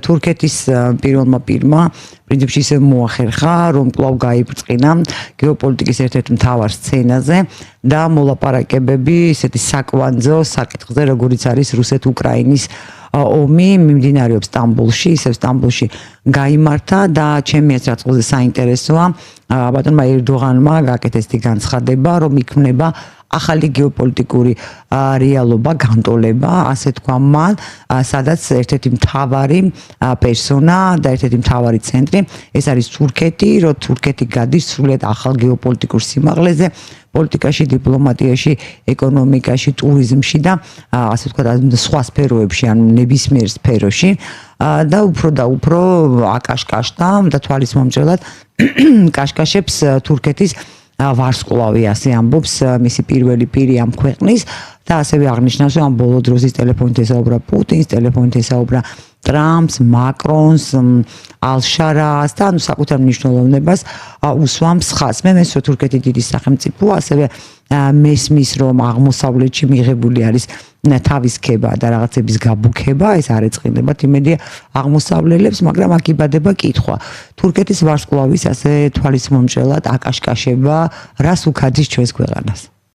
თურქეთის პირველმა პირმა პრინციპში ისე მოახერხა, რომ კვლავ გაიბრწყინა გეოპოლიტიკის ერთ-ერთ მთავარ სცენაზე და მოლაპარაკებები ისეთი საკვანძო საკითხზე, როგორიც არის რუსეთ-უკრაინის ომი მიმდინარეობს სტამბოლში, ისევ სტამბოლში გაიმართა და ჩემი რაც ყველაზე საინტერესოა, ბატონმა ერდოღანმა გაკეთეს ის განცხადება, რომ იქმნება ახალი გეოპოლიტიკური რეალობა, განტოლება, ასე თქვა მან, სადაც ერთ-ერთი მთავარი პერსონა და ერთ-ერთი მთავარი ცენტრი, ეს არის თურქეთი, რომ თურქეთი გადის სრულიად ახალ გეოპოლიტიკურ სიმაღლეზე, პოლიტიკაში, დიპლომატიაში, ეკონომიკაში, ტურიზმში და ასე ვთქვათ, სხვა სფეროებში, ან ნებისმიერ სფეროში და უფრო აკაშკაშდა და თვალის მომჭრელად კაშკაშებს თურქეთის ვარსკვლავი ასე ამბობს მისი პირველი პირი ამ ქვეყნის და ასევე აღნიშნავს რომ ამ ბოლო დროს ის ტელეფონით ესაუბრა პუტინს, ტელეფონით ესაუბრა ტრამპს, მაკრონს, ალ-შარას და ანუ საკუთარ მნიშვნელოვნებას უსვამს ხაზს. მე მესწრე თურქეთი დიდი სახელმწიფო, ასევე მესმის რომ აღმოსავლეთში მიღებული არის თავის ქება და რაღაცების გაბუქება, ეს არ ეწყინებათ იმედია აღმოსავლელებს, მაგრამ აქ იბადება კითხვა. თურქეთის ვარსკვლავის ასე თვალის მომჭრელად აკაშკაშება რას უქადის ჩვენს ქვეყანას?